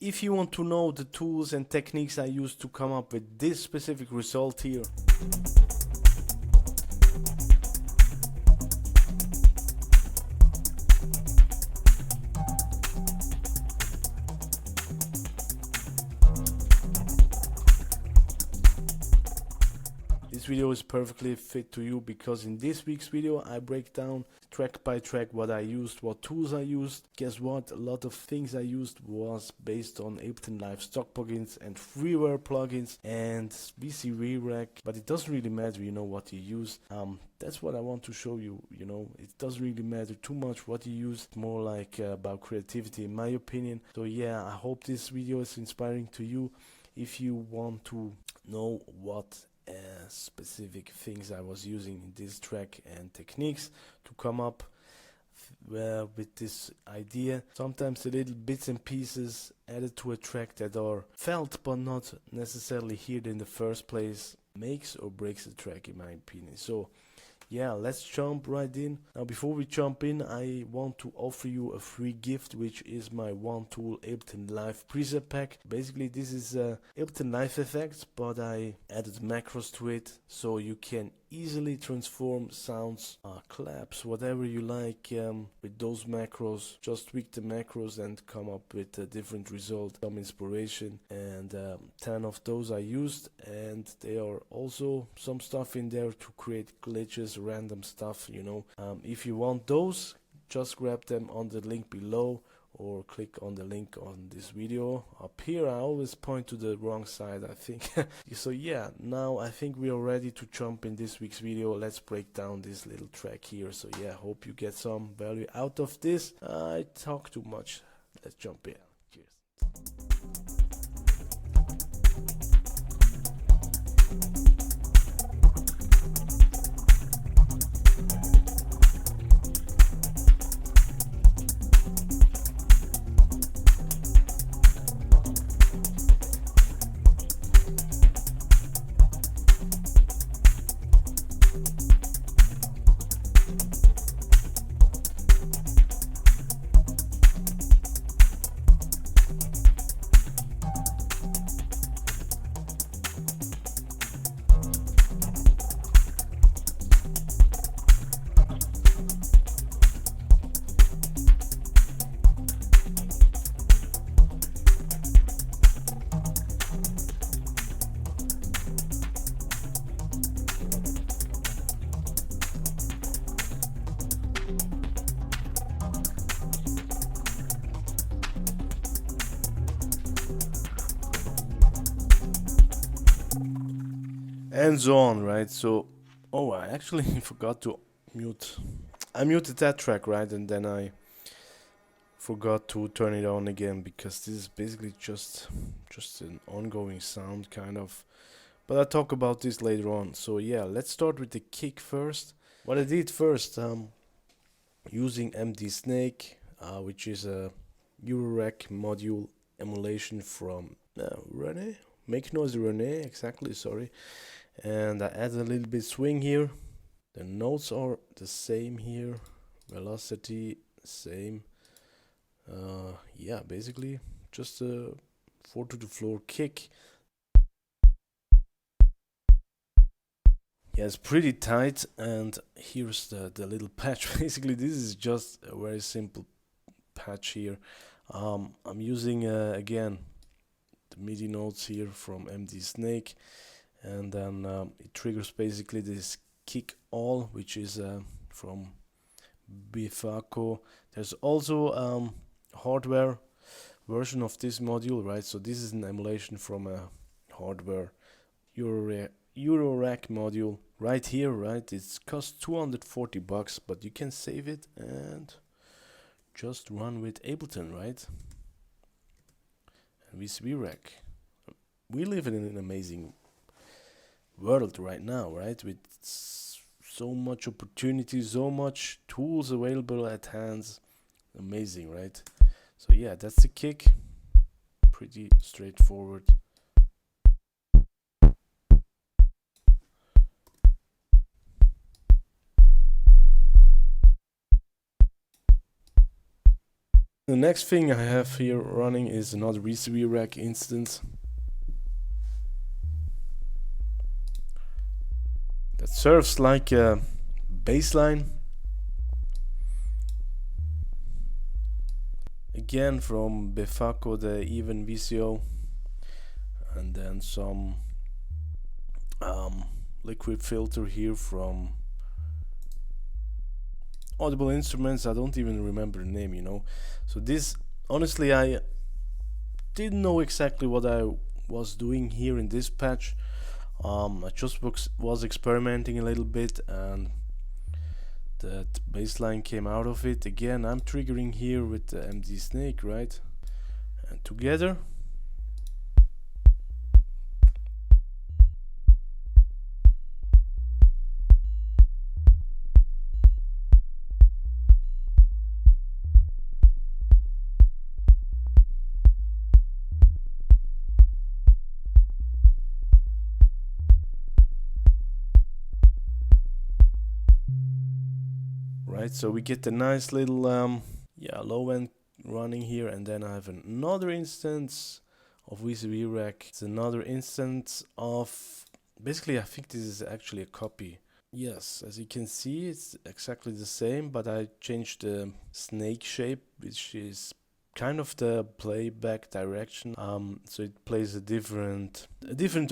If you want to know the tools and techniques I used to come up with this specific result here, this video is perfectly fit to you, because in this week's video I break down track by track what I used, what tools I used. Guess what? A lot of things I used was based on Ableton Live stock plugins and freeware plugins and VC Re-Rack, but it doesn't really matter, you know, what you use. That's what I want to show you, you know. It doesn't really matter too much what you use, more like about creativity in my opinion. So yeah, I hope this video is inspiring to you. If you want to know what specific things I was using in this track and techniques to come up with this idea, sometimes the little bits and pieces added to a track that are felt but not necessarily heard in the first place makes or breaks the track, in my opinion. So yeah, let's jump right in. Now before we jump in, I want to offer you a free gift, which is my one tool Ableton Live preset pack. Basically this is Ableton Live effects, but I added macros to it, so you can easily transform sounds, claps, whatever you like with those macros. Just tweak the macros and come up with a different result, some inspiration, and 10 of those I used, and there are also some stuff in there to create glitches, random stuff, you know. If you want those, just grab them on the link below or click on the link on this video up here. I always point to the wrong side, I think. So yeah, now I think we are ready to jump in this week's video. Let's break down this little track here. So yeah, hope you get some value out of this. I talk too much. Let's jump in. Cheers. And so on, right? So, oh, I actually forgot to mute. I muted that track, right? And then I forgot to turn it on again, because this is basically just an ongoing sound, kind of. But I'll talk about this later on. So yeah, let's start with the kick first. What I did first, using MD Snake, which is a Eurorack module emulation from Rene. Make Noise Rene, exactly, sorry. And I added a little bit swing here. The notes are the same here, velocity same. Yeah, basically just a 4 to the floor kick. Yeah, it's pretty tight, and here's the little patch. Basically this is just a very simple patch here. I'm using again the MIDI notes here from MD Snake, and then it triggers basically this kick all, which is from Bifaco. There's also hardware version of this module, right? So this is an emulation from a hardware Eurorack module right here, right? It's cost $240, but you can save it and just run with Ableton, right? And with Reaktor. We live in an amazing world right now, right? With so much opportunity, so much tools available at hands. Amazing, right? So yeah, that's the kick. Pretty straightforward. The next thing I have here running is another VCV rack instance that serves like a bassline. Again from Befaco, the even VCO, and then some liquid filter here from Audible Instruments. I don't even remember the name, you know. So this, honestly, I didn't know exactly what I was doing here in this patch. I just was experimenting a little bit, and that bassline came out of it. Again, I'm triggering here with the MD Snake, right? And together. Right, so we get a nice little low end running here, and then I have another instance of VCV rack. It's another instance of, basically I think this is actually a copy. Yes, as you can see, it's exactly the same, but I changed the snake shape, which is kind of the playback direction. So it plays a different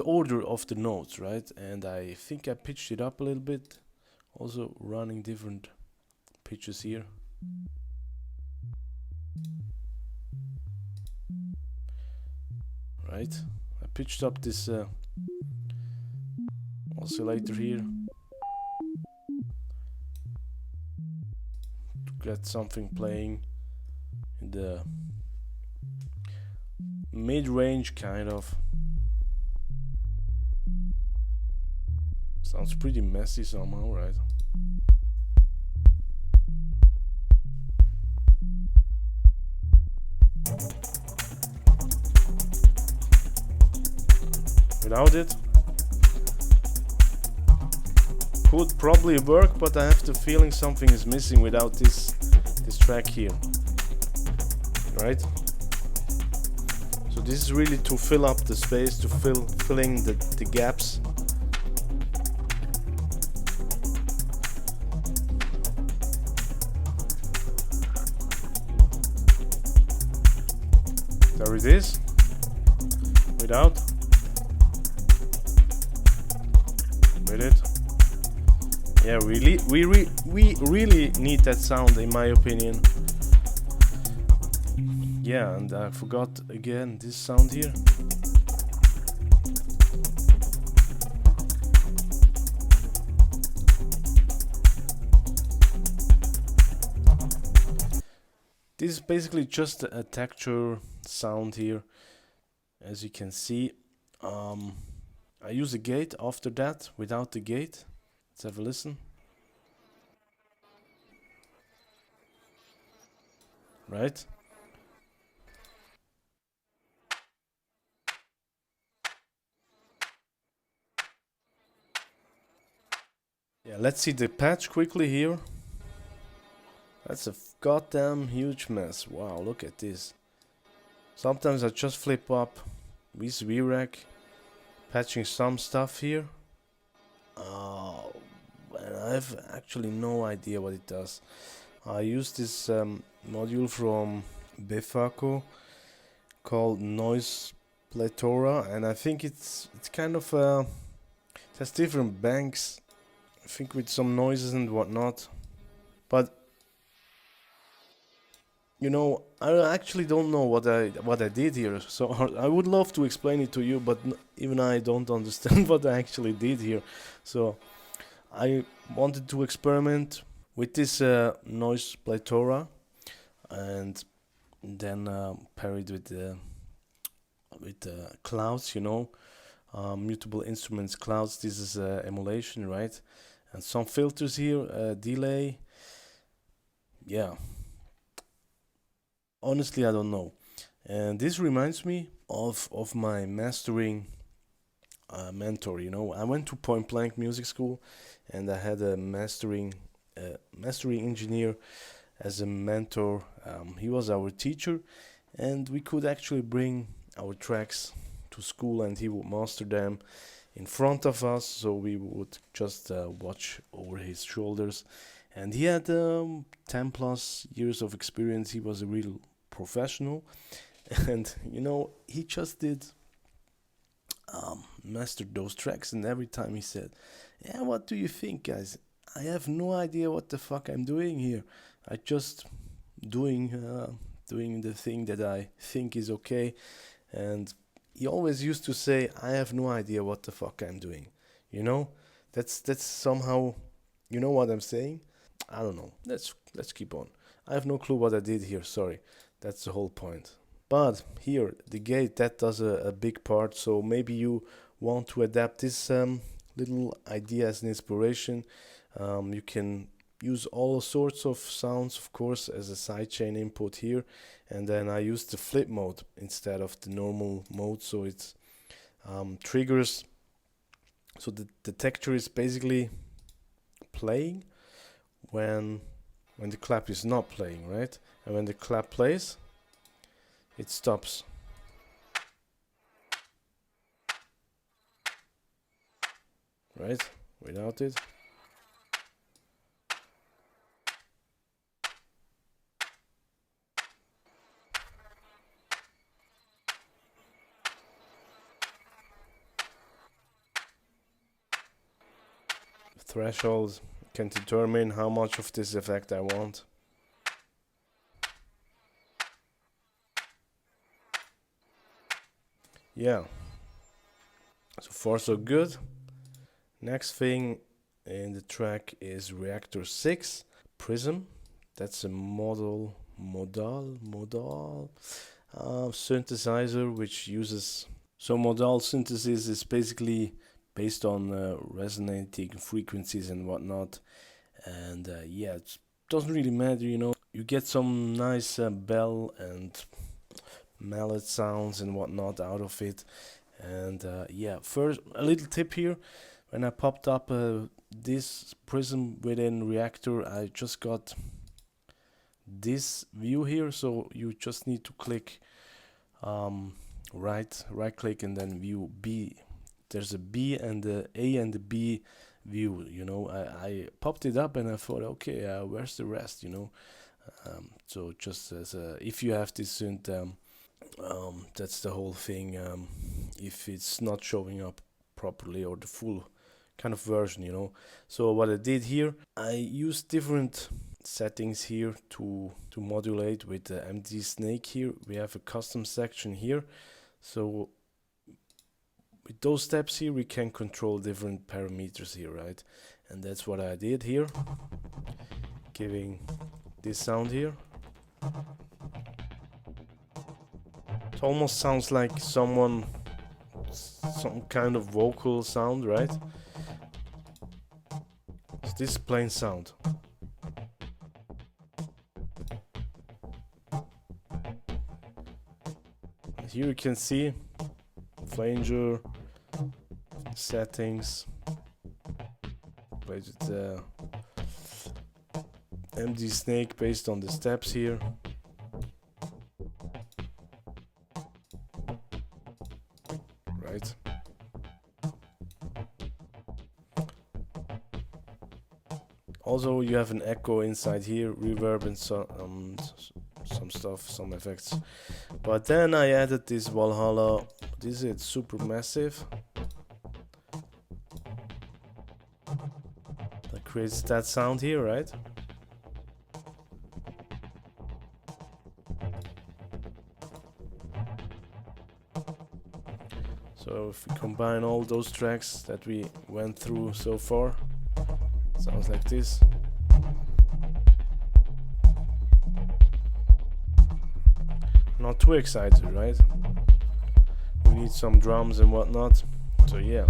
order of the notes, right? And I think I pitched it up a little bit, also running different pitches here. Right, I pitched up this oscillator here to get something playing in the mid-range, kind of. Sounds pretty messy somehow, right? Without it, could probably work, but I have the feeling something is missing without this track here, right? So this is really to fill up the space, to filling the gaps. There it is. Without. With it. Yeah, we really need that sound, in my opinion. Yeah, and I forgot again this sound here. This is basically just a texture sound here, as you can see. I use a gate after that, without the gate. Let's have a listen. Right? Yeah, let's see the patch quickly here. That's a goddamn huge mess. Wow, look at this. Sometimes I just flip up VCV rack, patching some stuff here. And I have actually no idea what it does. I use this module from Befaco called Noise Plethora, and I think it's kind of it has different banks, I think, with some noises and whatnot. But you know, I actually don't know what I did here, so I would love to explain it to you, but even I don't understand what I actually did here. So I wanted to experiment with this noise plethora, and then pair it with the clouds, you know, mutable instruments clouds. This is emulation, right? And some filters here, delay. Yeah. Honestly, I don't know. And this reminds me of my mastering mentor. You know, I went to Point Blank Music School, and I had a mastering engineer, as a mentor. He was our teacher, and we could actually bring our tracks to school, and he would master them in front of us, so we would just watch over his shoulders. And he had 10 plus years of experience. He was a real professional, and you know, he just did mastered those tracks. And every time he said, "Yeah, what do you think, guys? I have no idea what the fuck I'm doing here. I just doing the thing that I think is okay." And he always used to say, "I have no idea what the fuck I'm doing." You know, that's somehow, you know what I'm saying? I don't know. Let's keep on. I have no clue what I did here. Sorry, that's the whole point. But here, the gate, that does a big part. So maybe you want to adapt this little idea as an inspiration. You can use all sorts of sounds, of course, as a sidechain input here. And then I use the flip mode instead of the normal mode. So it's triggers. So the detector is basically playing when the clap is not playing, right? And when the clap plays, it stops. Right? Without it. Threshold can determine how much of this effect I want. Yeah. So far so good. Next thing in the track is Reaktor 6 Prism. That's a modal synthesizer which uses. So modal synthesis is basically based on resonating frequencies and whatnot. And yeah, it doesn't really matter, you know. You get some nice bell and mallet sounds and whatnot out of it. And yeah, first a little tip here. When I popped up this Prism within Reaktor, I just got this view here. So you just need to click right click and then view B. There's a B and the A and the B view, you know. I popped it up and I thought, okay, where's the rest, you know. So just as if you have this synth, that's the whole thing. If it's not showing up properly, or the full kind of version, you know. So what I did here, I used different settings here to modulate with the MD Snake. Here we have a custom section here, so with those steps here we can control different parameters here, right? And that's what I did here, giving this sound here. It almost sounds like some kind of vocal sound, right? So this is plain sound. And here you can see flanger settings. Played with the MD Snake based on the steps here. Right. Also, you have an echo inside here, reverb, and some stuff, some effects. But then I added this Valhalla. This is super massive. That creates that sound here, right? So if we combine all those tracks that we went through so far, sounds like this. Not too excited, right? We need some drums and whatnot. So yeah.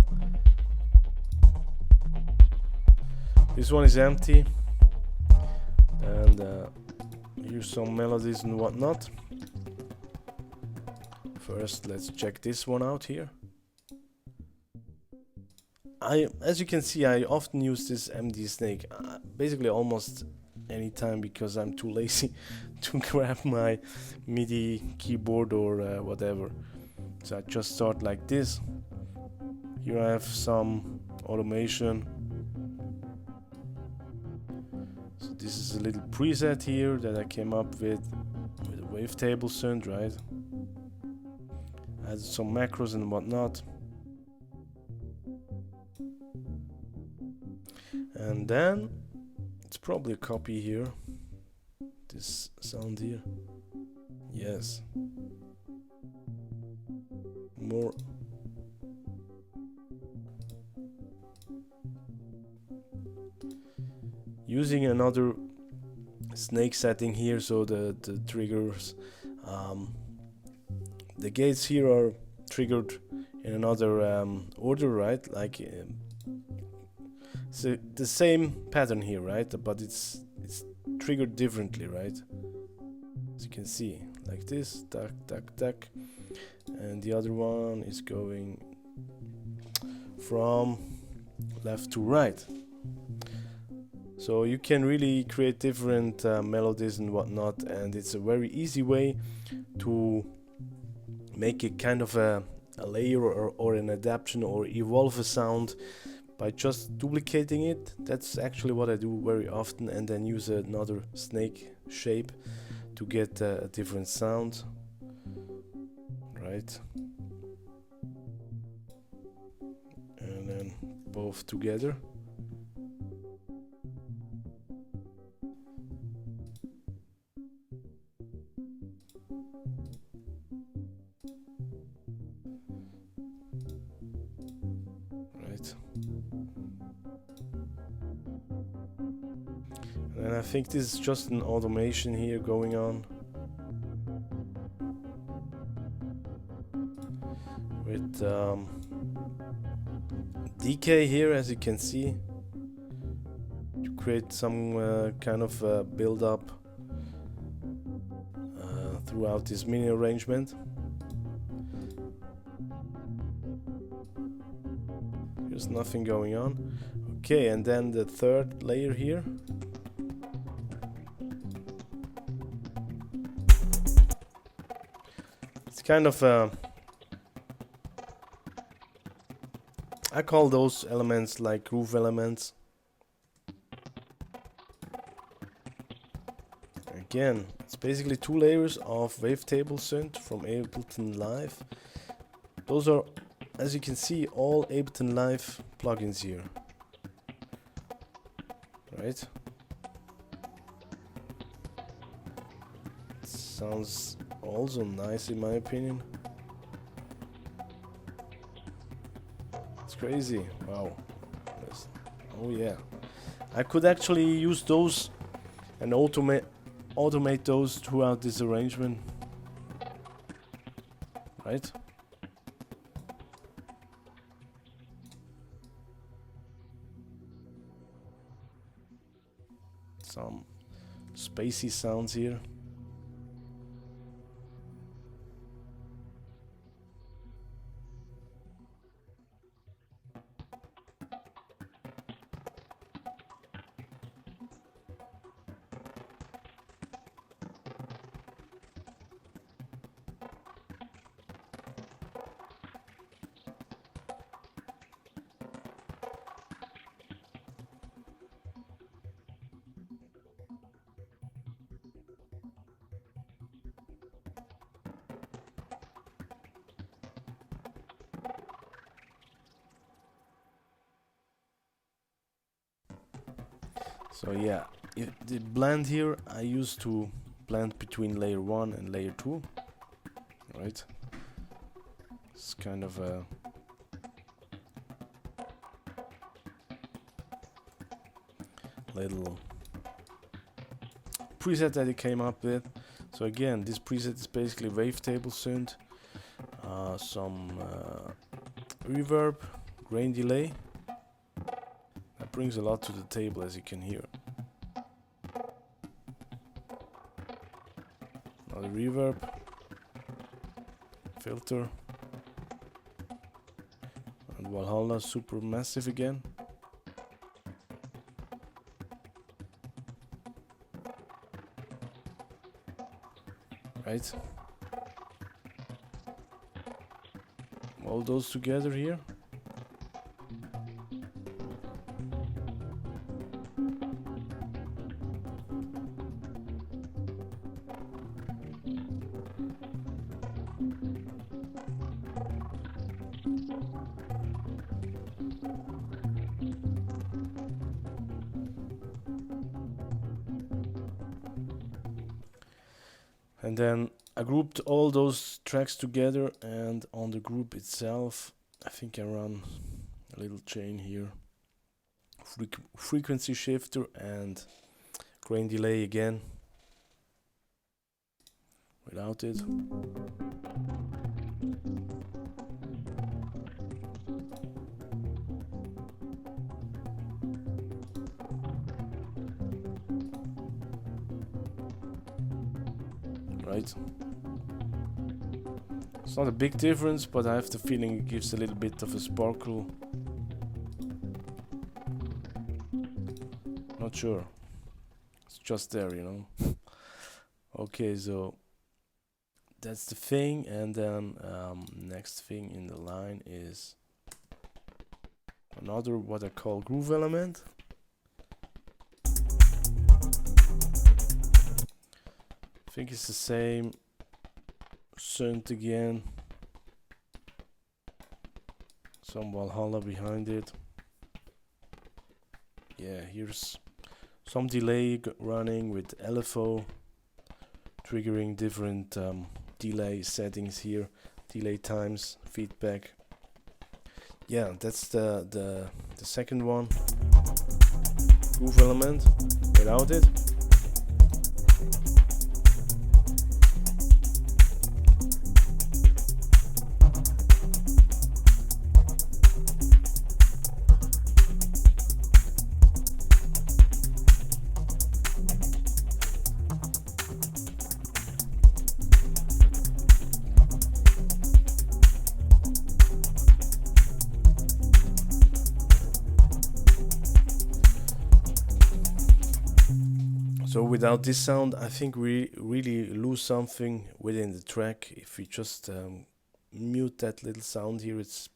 This one is empty. And here's some melodies and whatnot. First, let's check this one out here. As you can see, I often use this MD Snake. Basically almost anytime because I'm too lazy to grab my MIDI keyboard or whatever. So I just start like this. Here I have some automation. So this is a little preset here that I came up with a wavetable synth, right? Added some macros and whatnot. And then it's probably a copy here. This sound here. Yes. More. Using another snake setting here, so the triggers, the gates here are triggered in another order, right? Like so the same pattern here, right? But it's triggered differently, right? As you can see, like this, tac tac tac, and the other one is going from left to right. So you can really create different melodies and whatnot, and it's a very easy way to make a kind of a layer or an adaptation or evolve a sound by just duplicating it. That's actually what I do very often, and then use another snake shape to get a different sound, right? And then both together. And I think this is just an automation here going on with decay here, as you can see, to create some kind of build up throughout this mini arrangement. There's nothing going on. Okay, and then the third layer here. It's kind of I call those elements like groove elements. Again, it's basically 2 layers of wavetable synth from Ableton Live. Those are, as you can see, all Ableton Live plugins here, right? Sounds also nice in my opinion. It's crazy. Wow. Oh yeah. I could actually use those and automate those throughout this arrangement, right? Some spacey sounds here. So yeah, the blend here I used to blend between layer 1 and layer 2, right? It's kind of a little preset that it came up with. So again, this preset is basically wavetable synth, some reverb, grain delay. That brings a lot to the table, as you can hear. Another reverb, filter, and Valhalla super massive again. right? All those together here. And then I grouped all those tracks together, and on the group itself, I think I run a little chain here, frequency shifter and grain delay again, without it. Right? It's not a big difference, but I have the feeling it gives a little bit of a sparkle. Not sure. It's just there, you know. Okay, so that's the thing, and then next thing in the line is another what I call groove element. I think it's the same synth again, some Valhalla behind it. Yeah, here's some delay running with LFO, triggering different delay settings here, delay times, feedback. Yeah, that's the second one, groove element, without it. So without this sound, I think we really lose something within the track. If we just mute that little sound here, it's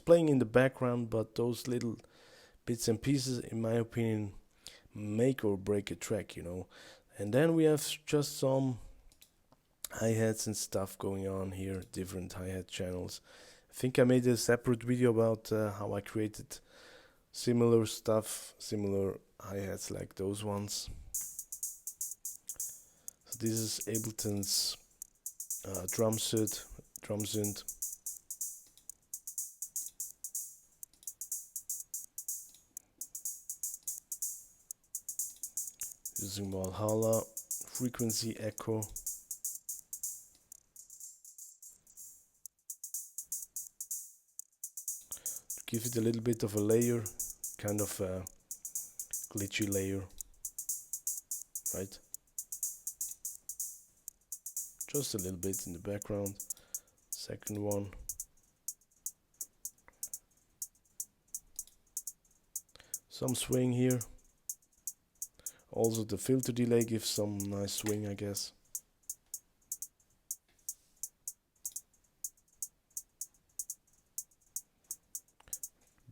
playing in the background, but those little bits and pieces, in my opinion, make or break a track, you know. And then we have just some hi-hats and stuff going on here, different hi-hat channels. I think I made a separate video about how I created similar stuff, similar hi-hats like those ones. So this is Ableton's drum synth. Using Valhalla, frequency echo. To give it a little bit of a layer, kind of a glitchy layer, right? Just a little bit in the background. Second one. Some swing here. Also the filter delay gives some nice swing, I guess.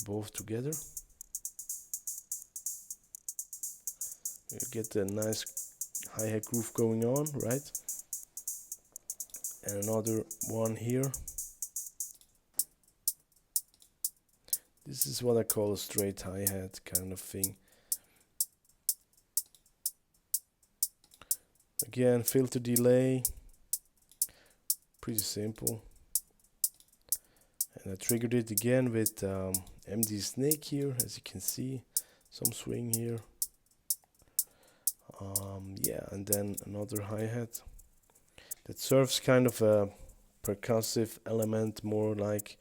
Both together. You get a nice hi-hat groove going on, right? And another one here. This is what I call a straight hi-hat kind of thing. Again, filter delay, pretty simple. And I triggered it again with MD Snake here, as you can see, some swing here. Yeah, and then another hi-hat that serves kind of a percussive element, more like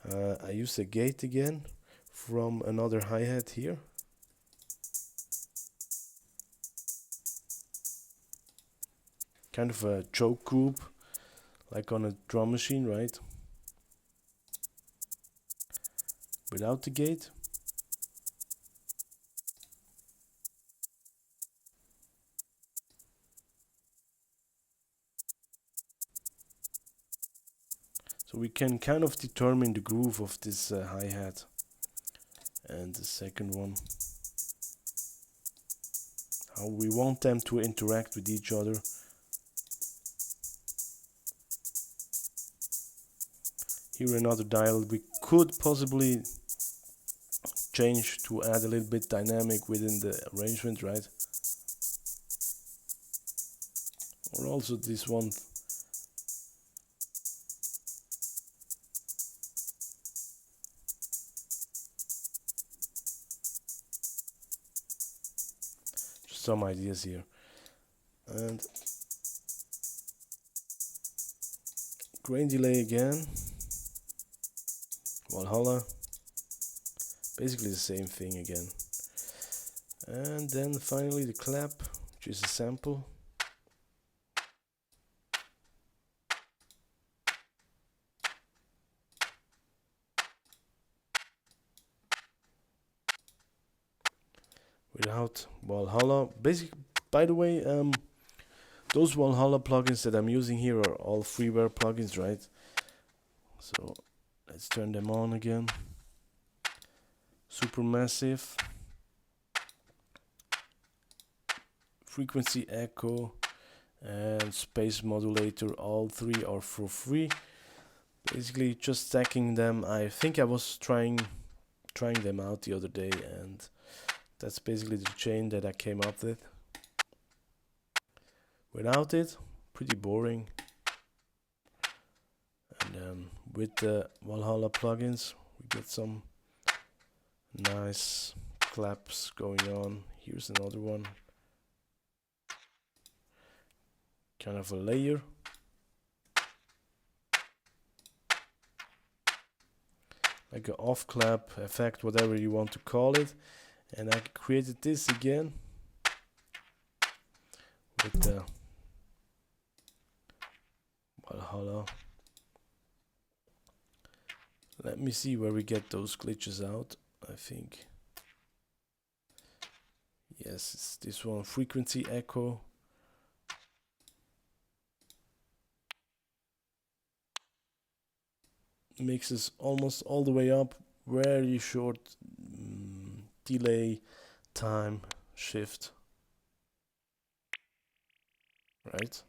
I use a gate again from another hi-hat here. Kind of a choke group, like on a drum machine, right? Without the gate. So we can kind of determine the groove of this hi-hat and the second one, how we want them to interact with each other. Here another dial. We could possibly change to add a little bit dynamic within the arrangement, right? Or also this one. Just some ideas here. And grain delay again. Valhalla. Basically the same thing again. And then finally the clap, which is a sample. Without Valhalla. By the way, those Valhalla plugins that I'm using here are all freeware plugins, right? So let's turn them on again. Supermassive, frequency echo, and space modulator. All three are for free. Basically just stacking them. I think I was trying them out the other day, and that's basically the chain that I came up with. Without it, pretty boring. And with the Valhalla plugins, we get some nice claps going on. Here's another one. Kind of a layer. Like an off clap effect, whatever you want to call it. And I created this again with the Valhalla. Let me see where we get those glitches out. I think, yes, it's this one, frequency echo. Mixes almost all the way up, very short delay, time, shift, right?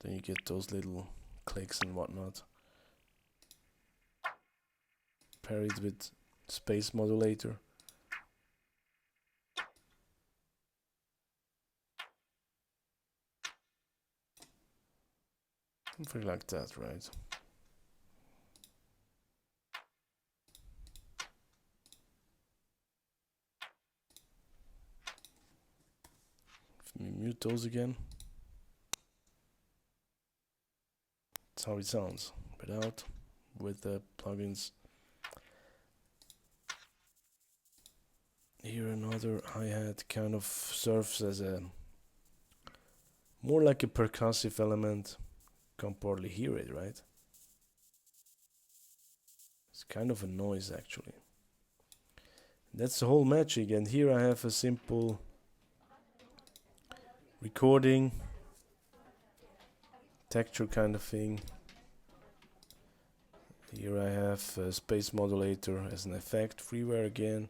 Then you get those little clicks and whatnot. Pair it with space modulator. Something like that, right? Let me mute those again. That's how it sounds, without, with the plugins. Here another hi-hat kind of serves as a more like a percussive element. Can't partly hear it, right? It's kind of a noise actually. That's the whole magic. And here I have a simple recording, texture kind of thing. Here I have a space modulator as an effect, freeware again.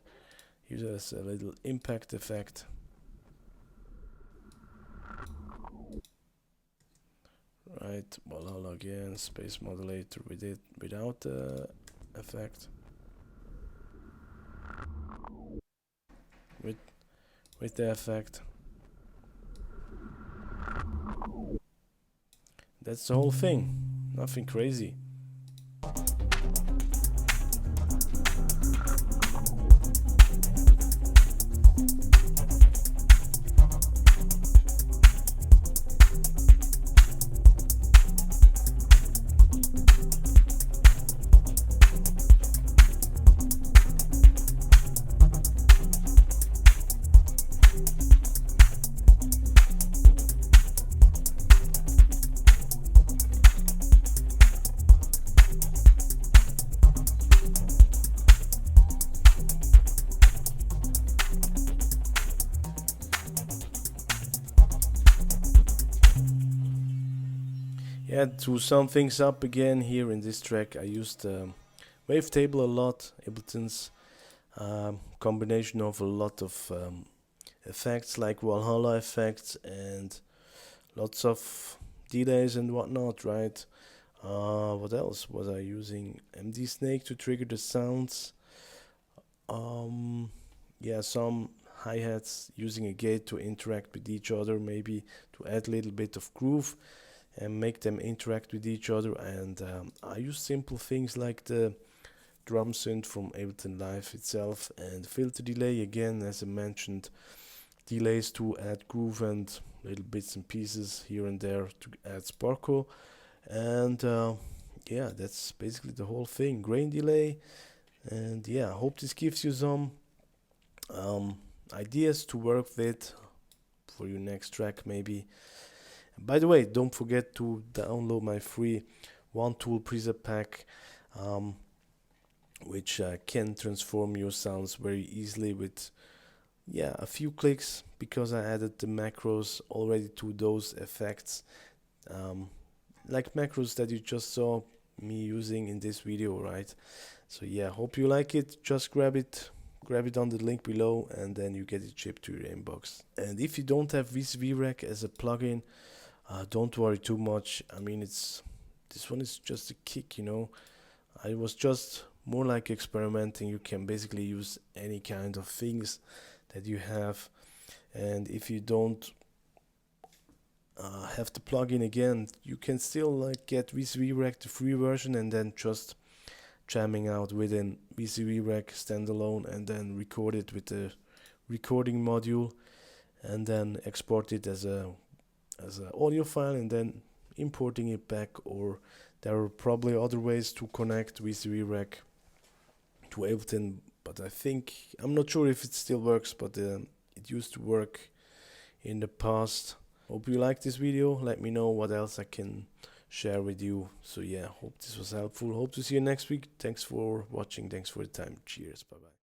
Here's a little impact effect. Right, Valhalla again, space modulator with it without the effect. With the effect. That's the whole thing. Nothing crazy. Yeah, to sum things up again here in this track, I used wavetable a lot, Ableton's combination of a lot of effects like Valhalla effects and lots of delays and whatnot, right? What else was I using? MD Snake to trigger the sounds. Yeah, some hi-hats using a gate to interact with each other, maybe to add a little bit of groove and make them interact with each other. And I use simple things like the drum synth from Ableton Live itself and filter delay again, as I mentioned, delays to add groove and little bits and pieces here and there to add sparkle. And yeah, that's basically the whole thing. Grain delay. And yeah, I hope this gives you some ideas to work with for your next track maybe. By the way, don't forget to download my free one tool preset pack, which can transform your sounds very easily with a few clicks, because I added the macros already to those effects, like macros that you just saw me using in this video, right? So yeah, hope you like it. Just grab it on the link below and then you get it shipped to your inbox. And if you don't have VCV as a plugin, don't worry too much. I mean, this one is just a kick, you know. I was just more like experimenting. You can basically use any kind of things that you have, and if you don't have the plugin again, you can still like get VCV the free version, and then just jamming out within VCV standalone, and then record it with the recording module, and then export it as a audio file, and then importing it back. Or there are probably other ways to connect VCV to Ableton, but I'm not sure if it still works, but it used to work in the past. Hope you like this video. Let me know what else I can share with you. So yeah, hope this was helpful. Hope to see you next week. Thanks for watching. Thanks for the time. Cheers. Bye bye.